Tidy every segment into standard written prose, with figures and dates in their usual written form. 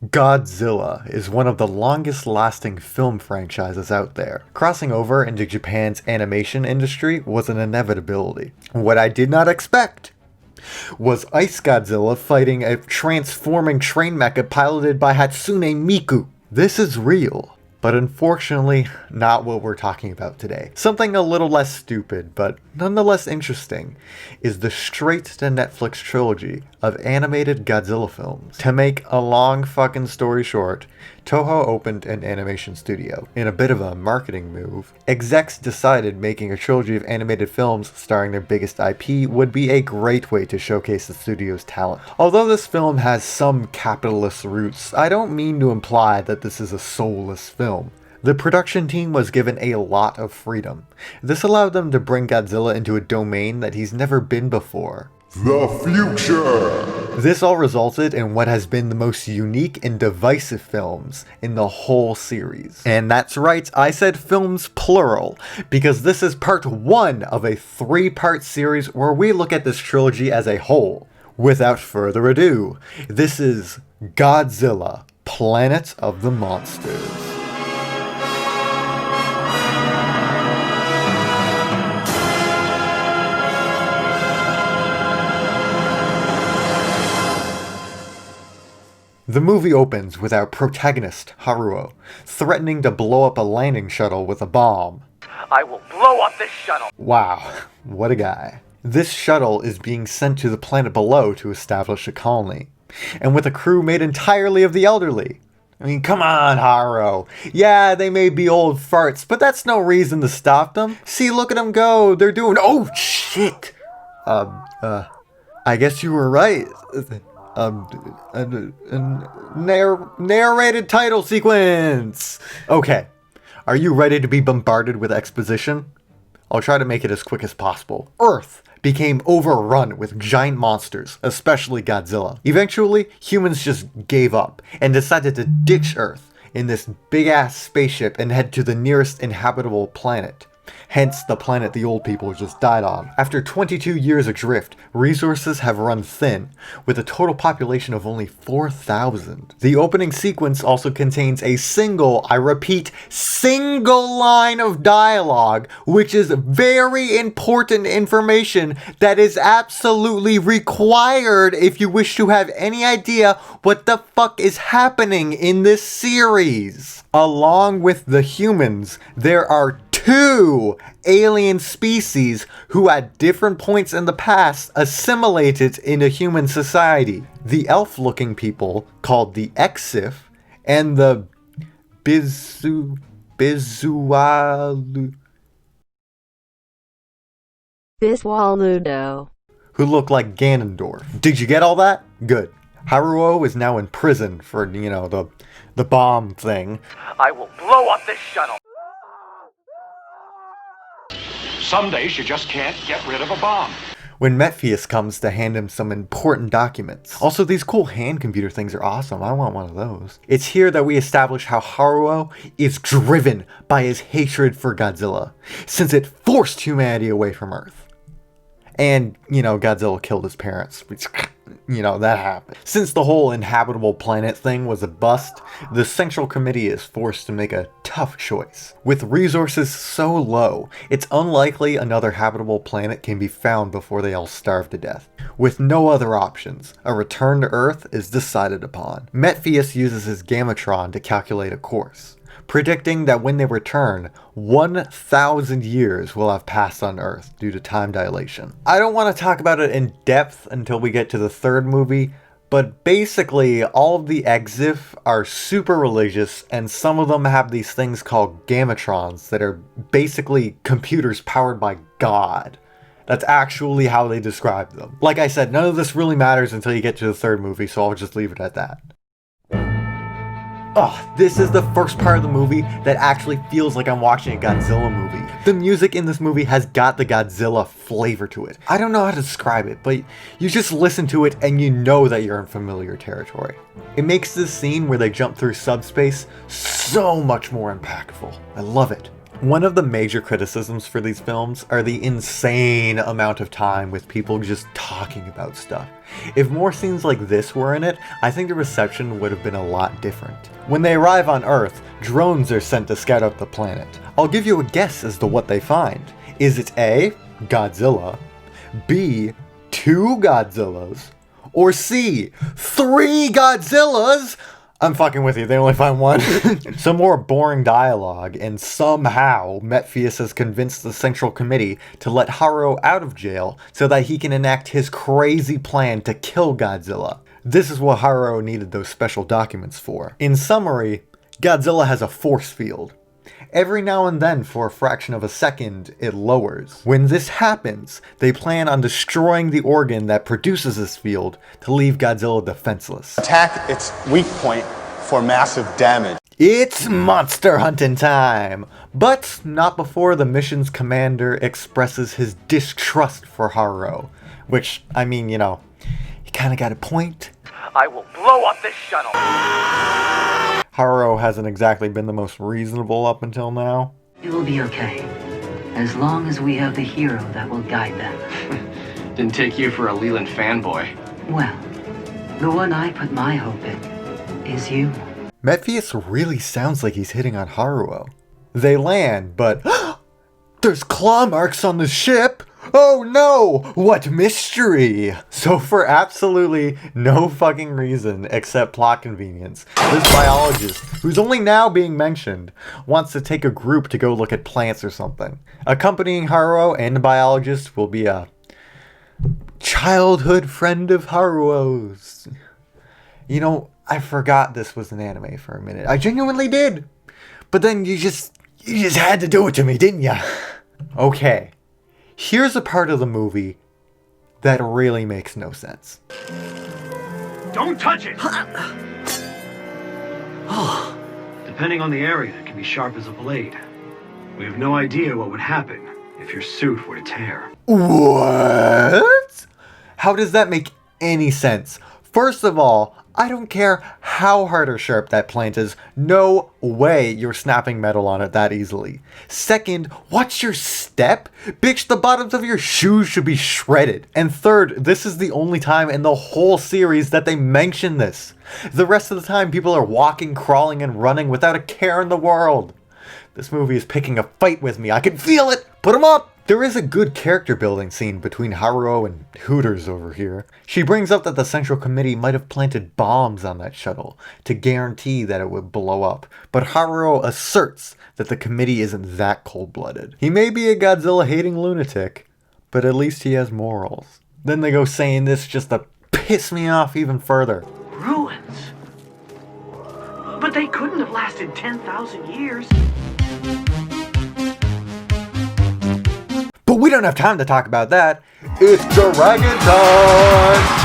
Godzilla is one of the longest lasting film franchises out there. Crossing over into Japan's animation industry was an inevitability. What I did not expect was Ice Godzilla fighting a transforming train mecha piloted by Hatsune Miku. This is real, but unfortunately not what we're talking about today. Something a little less stupid, but nonetheless interesting, is the straight-to-Netflix trilogy of animated Godzilla films. To make a long fucking story short, Toho opened an animation studio. In a bit of a marketing move, execs decided making a trilogy of animated films starring their biggest IP would be a great way to showcase the studio's talent. Although this film has some capitalist roots, I don't mean to imply that this is a soulless film. The production team was given a lot of freedom. This allowed them to bring Godzilla into a domain that he's never been before. The future! This all resulted in what has been the most unique and divisive films in the whole series. And that's right, I said films plural, because this is part 1 of a 3-part series where we look at this trilogy as a whole. Without further ado, this is Godzilla, Planet of the Monsters. The movie opens with our protagonist, Haruo, threatening to blow up a landing shuttle with a bomb. I will blow up this shuttle! Wow, what a guy. This shuttle is being sent to the planet below to establish a colony, and with a crew made entirely of the elderly. I mean, come on, Haruo. Yeah, they may be old farts, but that's no reason to stop them. See, look at them go. They're doing... Oh, shit! I guess you were right. Narrated title sequence! Okay, are you ready to be bombarded with exposition? I'll try to make it as quick as possible. Earth became overrun with giant monsters, especially Godzilla. Eventually, humans just gave up and decided to ditch Earth in this big-ass spaceship and head to the nearest inhabitable planet. Hence the planet the old people just died on. After 22 years adrift, resources have run thin, with a total population of only 4,000. The opening sequence also contains a single, I repeat, single line of dialogue, which is very important information that is absolutely required if you wish to have any idea what the fuck is happening in this series. Along with the humans, there are 2 alien species who at different points in the past assimilated into human society. The elf-looking people called the Exif and the Biswaludo, who look like Ganondorf. Did you get all that? Good. Haruo is now in prison for, the bomb thing. I will blow up this shuttle! Some days you just can't get rid of a bomb. When Metphies comes to hand him some important documents. Also, these cool hand computer things are awesome. I want one of those. It's here that we establish how Haruo is driven by his hatred for Godzilla, since it forced humanity away from Earth. And, Godzilla killed his parents. That happened. Since the whole inhabitable planet thing was a bust, the Central Committee is forced to make a tough choice. With resources so low, it's unlikely another habitable planet can be found before they all starve to death. With no other options, a return to Earth is decided upon. Metphies uses his Gamatron to calculate a course, predicting that when they return, 1,000 years will have passed on Earth due to time dilation. I don't want to talk about it in depth until we get to the 3rd movie, but basically all of the Exif are super religious, and some of them have these things called Gamatrons that are basically computers powered by God. That's actually how they describe them. Like I said, none of this really matters until you get to the 3rd movie, so I'll just leave it at that. Oh, this is the first part of the movie that actually feels like I'm watching a Godzilla movie. The music in this movie has got the Godzilla flavor to it. I don't know how to describe it, but you just listen to it and you know that you're in familiar territory. It makes this scene where they jump through subspace so much more impactful. I love it. One of the major criticisms for these films are the insane amount of time with people just talking about stuff. If more scenes like this were in it, I think the reception would have been a lot different. When they arrive on Earth, drones are sent to scout out the planet. I'll give you a guess as to what they find. Is it A, Godzilla, B, 2 Godzillas, or C, 3 Godzillas? I'm fucking with you, they only find one. Some more boring dialogue, and somehow Metphies has convinced the Central Committee to let Haruo out of jail so that he can enact his crazy plan to kill Godzilla. This is what Haruo needed those special documents for. In summary, Godzilla has a force field. Every now and then, for a fraction of a second, it lowers. When this happens, they plan on destroying the organ that produces this field to leave Godzilla defenseless. Attack its weak point for massive damage. It's monster hunting time! But not before the mission's commander expresses his distrust for Haruo. Which, I mean, you know, he kinda got a point. I will blow up this shuttle. Haruo hasn't exactly been the most reasonable up until now. It will be okay, as long as we have the hero that will guide them. Didn't take you for a Leland fanboy. Well, the one I put my hope in is you. Metphies really sounds like he's hitting on Haruo. They land, but there's claw marks on the ship! Oh no! What mystery! So for absolutely no fucking reason except plot convenience, this biologist, who's only now being mentioned, wants to take a group to go look at plants or something. Accompanying Haruo and the biologist will be a childhood friend of Haruo's. You know, I forgot this was an anime for a minute. I genuinely did! But then you just had to do it to me, didn't ya? Okay. Here's a part of the movie that really makes no sense. Don't touch it! Depending on the area, it can be sharp as a blade. We have no idea what would happen if your suit were to tear. What? How does that make any sense? First of all, I don't care how hard or sharp that plant is, no way you're snapping metal on it that easily. Second, what's your step? Bitch, the bottoms of your shoes should be shredded. And third, this is the only time in the whole series that they mention this. The rest of the time, people are walking, crawling, and running without a care in the world. This movie is picking a fight with me. I can feel it! Put 'em up! There is a good character building scene between Haruo and Hooters over here. She brings up that the Central Committee might have planted bombs on that shuttle to guarantee that it would blow up, but Haruo asserts that the committee isn't that cold-blooded. He may be a Godzilla-hating lunatic, but at least he has morals. Then they go saying this just to piss me off even further. Ruins? But they couldn't have lasted 10,000 years. But we don't have time to talk about that. It's Dragon Time!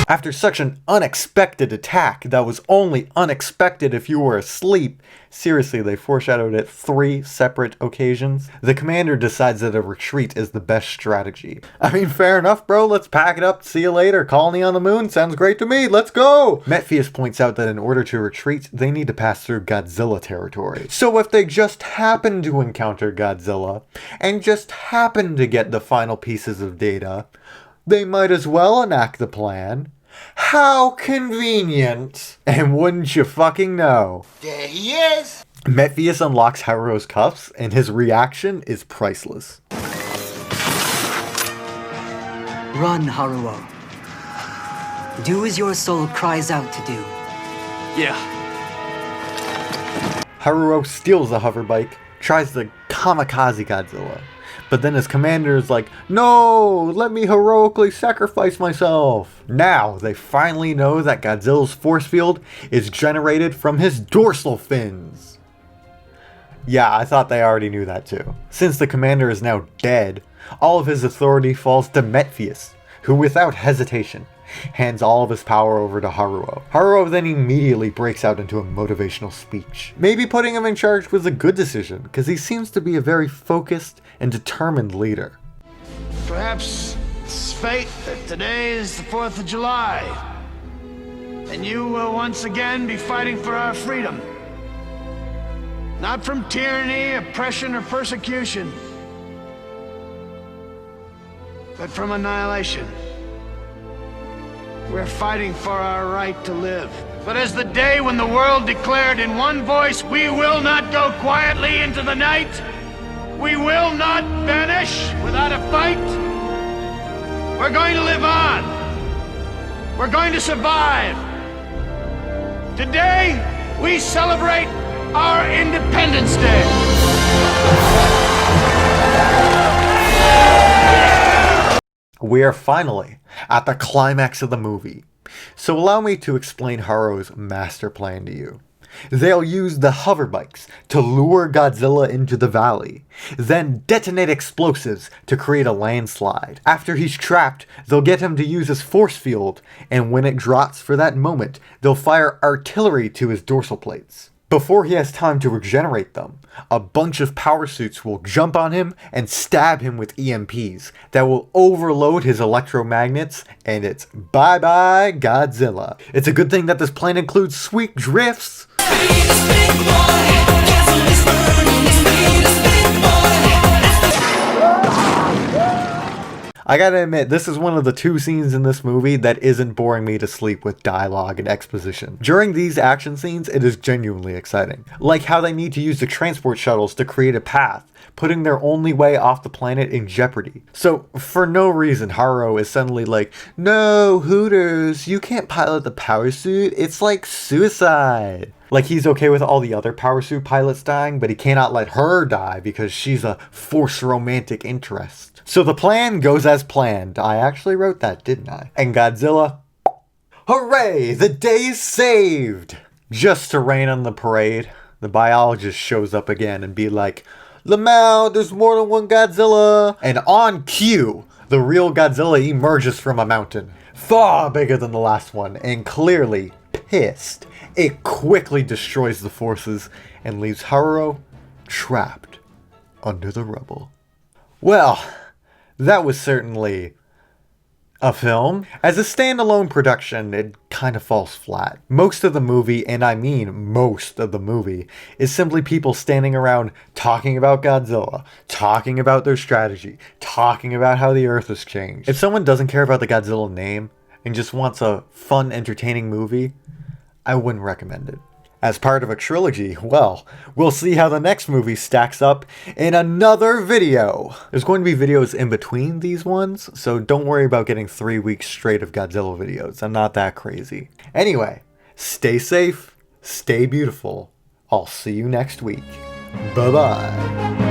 After such an unexpected attack that was only unexpected if you were asleep, seriously, they foreshadowed it 3 separate occasions, the commander decides that a retreat is the best strategy. I mean, fair enough, bro, let's pack it up, see you later, colony on the moon, sounds great to me, let's go! Metphies points out that in order to retreat, they need to pass through Godzilla territory. So if they just happen to encounter Godzilla, and just happen to get the final pieces of data, they might as well enact the plan. How convenient! And wouldn't you fucking know? There he is! Metphies unlocks Haruo's cuffs, and his reaction is priceless. Run, Haruo. Do as your soul cries out to do. Yeah. Haruo steals the hoverbike, tries to kamikaze Godzilla. But then his commander is like, no, let me heroically sacrifice myself. Now, they finally know that Godzilla's force field is generated from his dorsal fins. Yeah, I thought they already knew that too. Since the commander is now dead, all of his authority falls to Metphies, who without hesitation hands all of his power over to Haruo. Haruo then immediately breaks out into a motivational speech. Maybe putting him in charge was a good decision, because he seems to be a very focused and determined leader. Perhaps it's fate that today is the 4th of July, and you will once again be fighting for our freedom. Not from tyranny, oppression, or persecution, but from annihilation. We're fighting for our right to live. But as the day when the world declared in one voice, we will not go quietly into the night, we will not vanish without a fight, we're going to live on. We're going to survive. Today, we celebrate our Independence Day. We are finally at the climax of the movie, so allow me to explain Haruo's master plan to you. They'll use the hover bikes to lure Godzilla into the valley, then detonate explosives to create a landslide. After he's trapped, they'll get him to use his force field, and when it drops for that moment, they'll fire artillery to his dorsal plates. Before he has time to regenerate them, a bunch of power suits will jump on him and stab him with EMPs that will overload his electromagnets, and it's bye-bye Godzilla. It's a good thing that this plan includes sweet drifts. I gotta admit, this is one of the 2 scenes in this movie that isn't boring me to sleep with dialogue and exposition. During these action scenes, it is genuinely exciting. Like how they need to use the transport shuttles to create a path, putting their only way off the planet in jeopardy. So, for no reason, Haruo is suddenly like, "No, Hooters, you can't pilot the power suit, it's like suicide." Like he's okay with all the other power suit pilots dying, but he cannot let her die because she's a forced romantic interest. So the plan goes as planned. I actually wrote that, didn't I? And Godzilla, hooray, the day is saved! Just to rain on the parade, the biologist shows up again and be like, "Lamau, there's more than one Godzilla!" And on cue, the real Godzilla emerges from a mountain, far bigger than the last one, and clearly pissed. It quickly destroys the forces and leaves Haruo trapped under the rubble. Well, that was certainly a film. As a standalone production, it kind of falls flat. Most of the movie, and I mean most of the movie, is simply people standing around talking about Godzilla, talking about their strategy, talking about how the Earth has changed. If someone doesn't care about the Godzilla name and just wants a fun, entertaining movie, I wouldn't recommend it. As part of a trilogy, well, we'll see how the next movie stacks up in another video. There's going to be videos in between these ones, so don't worry about getting 3 weeks straight of Godzilla videos. I'm not that crazy. Anyway, stay safe, stay beautiful. I'll see you next week. Bye-bye.